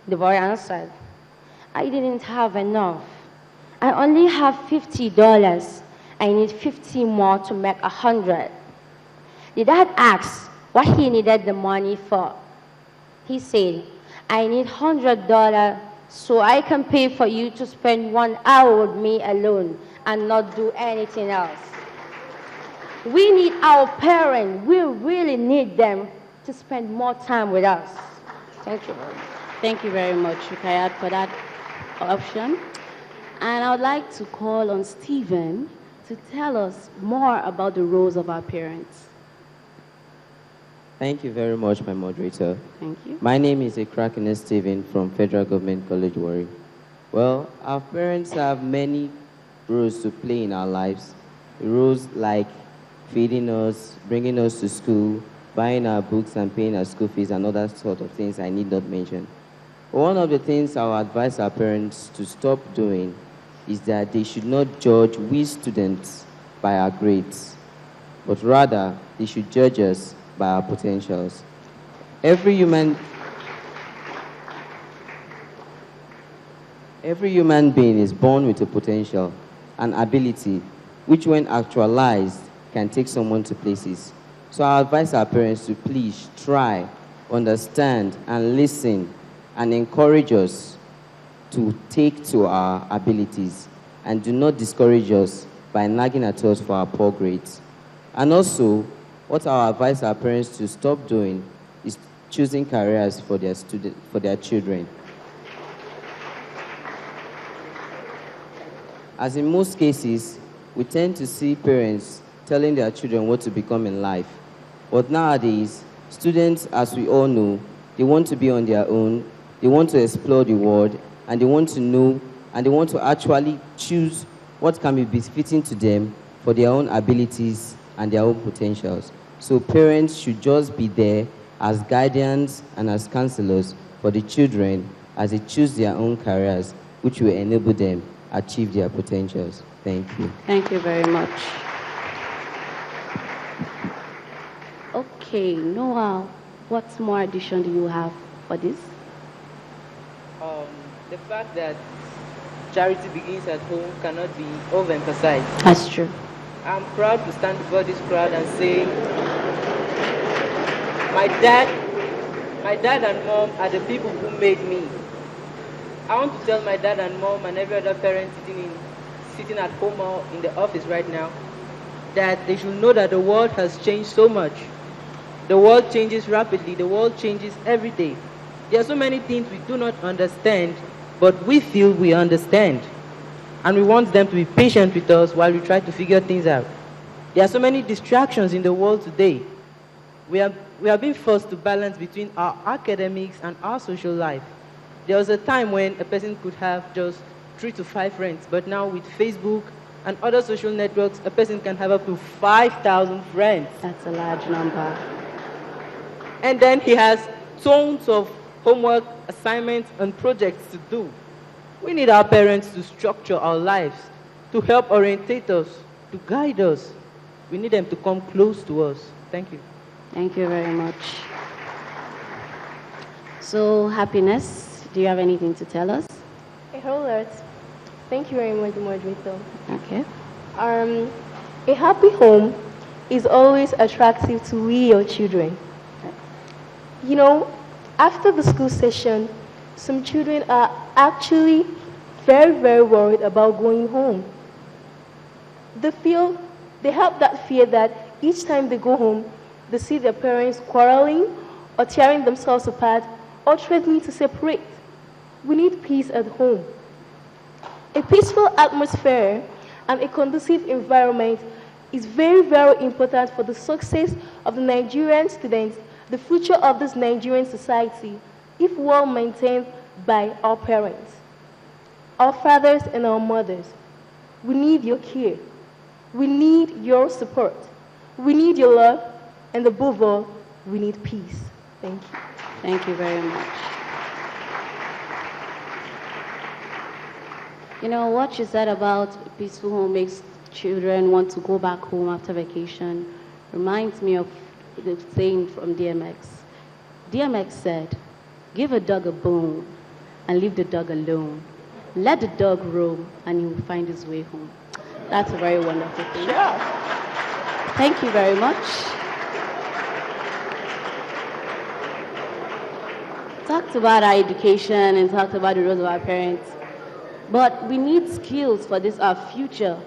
The boy answered, I didn't have enough. I only have $50. I need 50 more to make 100. The dad asked what he needed the money for. He said, I need $100 so I can pay for you to spend 1 hour with me alone and not do anything else. We need our parents. We really need them to spend more time with us. Thank you. Thank you very much, Rukayat, for that option. And I would like to call on Stephen to tell us more about the roles of our parents. Thank you very much, my moderator. Thank you. My name is Ekrakene Stephen from Federal Government College, Warri. Well, our parents have many roles to play in our lives. Roles like feeding us, bringing us to school, buying our books and paying our school fees and other sort of things I need not mention. One of the things I would advise our parents to stop doing is that they should not judge we students by our grades, but rather they should judge us by our potentials. Every human being is born with a potential, an ability, which when actualized can take someone to places. So I advise our parents to please try, understand, and listen, and encourage us to take to our abilities, and do not discourage us by nagging at us for our poor grades. And also, what I advise our parents to stop doing is choosing careers for their children. As in most cases, we tend to see parents telling their children what to become in life. But nowadays, students, as we all know, they want to be on their own, they want to explore the world, and they want to know, and they want to actually choose what can be befitting to them for their own abilities and their own potentials. So parents should just be there as guardians and as counselors for the children as they choose their own careers, which will enable them achieve their potentials. Thank you. Thank you very much. Okay, Noah, what more addition do you have for this? The fact that charity begins at home cannot be overemphasized. That's true. I'm proud to stand before this crowd and say, my dad and mom are the people who made me. I want to tell my dad and mom and every other parent sitting at home or in the office right now that they should know that the world has changed so much. The world changes rapidly. The world changes every day. There are so many things we do not understand, but we feel we understand. And we want them to be patient with us while we try to figure things out. There are so many distractions in the world today. We are being forced to balance between our academics and our social life. There was a time when a person could have just 3 to 5 friends, but now with Facebook and other social networks, a person can have up to 5,000 friends. That's a large number. And then he has tons of homework, assignments, and projects to do. We need our parents to structure our lives, to help orientate us, to guide us. We need them to come close to us. Thank you. Thank you very much. So, Happiness, do you have anything to tell us? A whole lot. Thank you very much, moderator. Okay. A happy home is always attractive to we, your children. You know, after the school session, some children are actually very, very worried about going home. They have that fear that each time they go home, they see their parents quarreling or tearing themselves apart or threatening to separate. We need peace at home. A peaceful atmosphere and a conducive environment is very, very important for the success of the Nigerian students, the future of this Nigerian society, if well maintained by our parents, our fathers and our mothers. We need your care. We need your support. We need your love. And above all, we need peace. Thank you. Thank you very much. You know, what you said about a peaceful home makes children want to go back home after vacation reminds me of the saying from DMX. DMX said, give a dog a bone and leave the dog alone. Let the dog roam and he will find his way home. That's a very wonderful thing. Sure. Thank you very much. Talked about our education and talked about the roles of our parents. But we need skills for this, our future,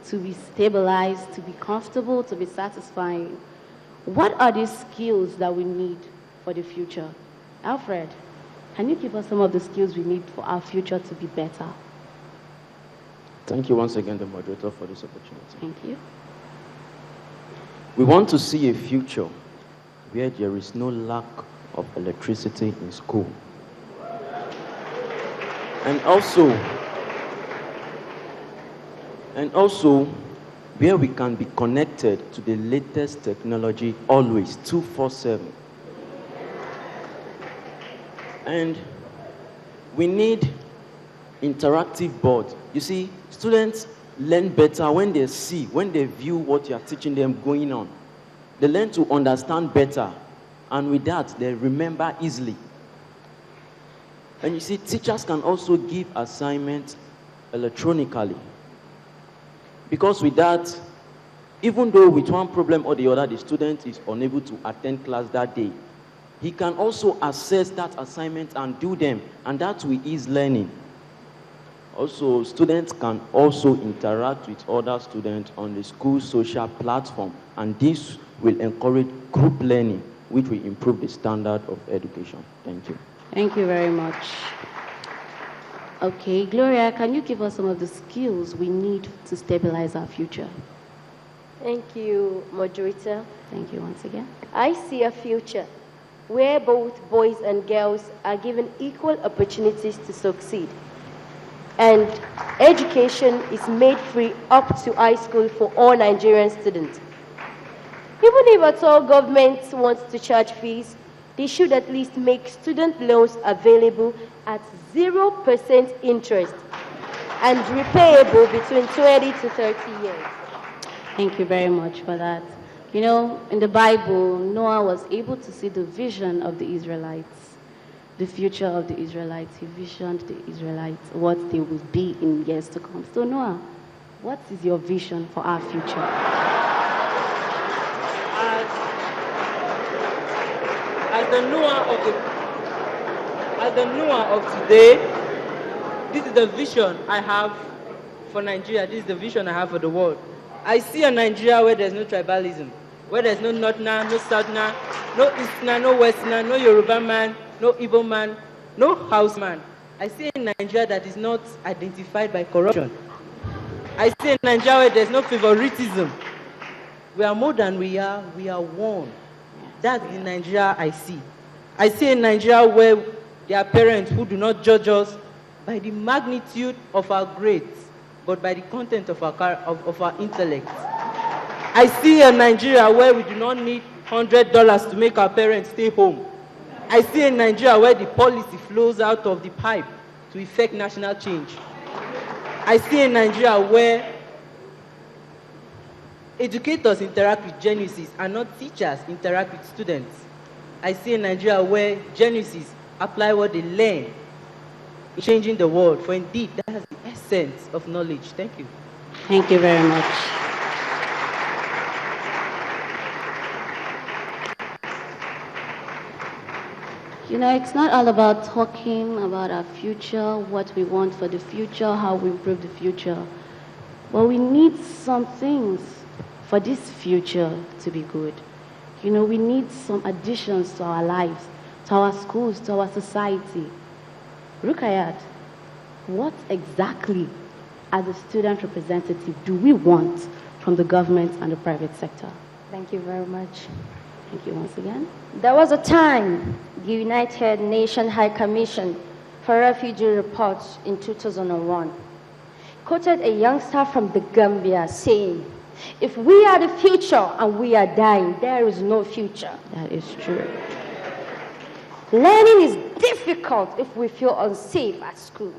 to be stabilized, to be comfortable, to be satisfying. What are these skills that we need for the future? Alfred, can you give us some of the skills we need for our future to be better? Thank you once again, the moderator, for this opportunity. Thank you. We want to see a future where there is no lack of electricity in school. And also where we can be connected to the latest technology always, 24/7. And we need interactive boards. You see, students learn better when they see, when they view what you are teaching them going on. They learn to understand better, and with that, they remember easily. And you see, teachers can also give assignments electronically. Because with that, even though with one problem or the other, the student is unable to attend class that day, he can also access that assignment and do them, and that will ease learning. Also, students can also interact with other students on the school social platform, and this will encourage group learning, which will improve the standard of education. Thank you. Thank you very much. Okay, Gloria, can you give us some of the skills we need to stabilize our future? Thank you, moderator. Thank you once again. I see a future where both boys and girls are given equal opportunities to succeed, and education is made free up to high school for all Nigerian students. Even if at all government wants to charge fees, they should at least make student loans available at 0% interest and repayable between 20 to 30 years. Thank you very much for that. You know, in the Bible, Noah was able to see the vision of the Israelites, the future of the Israelites. He visioned the Israelites, what they will be in years to come. So Noah, what is your vision for our future? As the Noah of today, this is the vision I have for Nigeria. This is the vision I have for the world. I see a Nigeria where there's no tribalism, where there's no Northerner, no Southerner, no Easterner, no Westerner, no Yoruba man, no Igbo man, no House man. I see a Nigeria that is not identified by corruption. I see a Nigeria where there's no favoritism. We are more than we are one. That's the Nigeria I see. I see a Nigeria where there are parents who do not judge us by the magnitude of our grades, but by the content of our intellect. I see a Nigeria where we do not need $100 to make our parents stay home. I see a Nigeria where the policy flows out of the pipe to effect national change. I see a Nigeria where educators interact with geniuses and not teachers interact with students. I see a Nigeria where geniuses apply what they learn in changing the world, for indeed that is the essence of knowledge. Thank you. Thank you very much. You know, it's not all about talking about our future, what we want for the future, how we improve the future. But we need some things for this future to be good. You know, we need some additions to our lives, to our schools, to our society. Rukayat, what exactly, as a student representative, do we want from the government and the private sector? Thank you very much. Thank you once again. There was a time the United Nations High Commission for Refugee Reports in 2001 quoted a youngster from the Gambia saying, "If we are the future and we are dying, there is no future." That is true. Learning is difficult if we feel unsafe at school.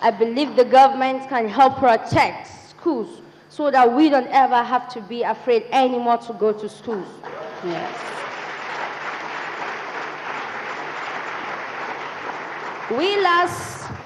I believe the government can help protect schools so that we don't ever have to be afraid anymore to go to schools. Yes. We lost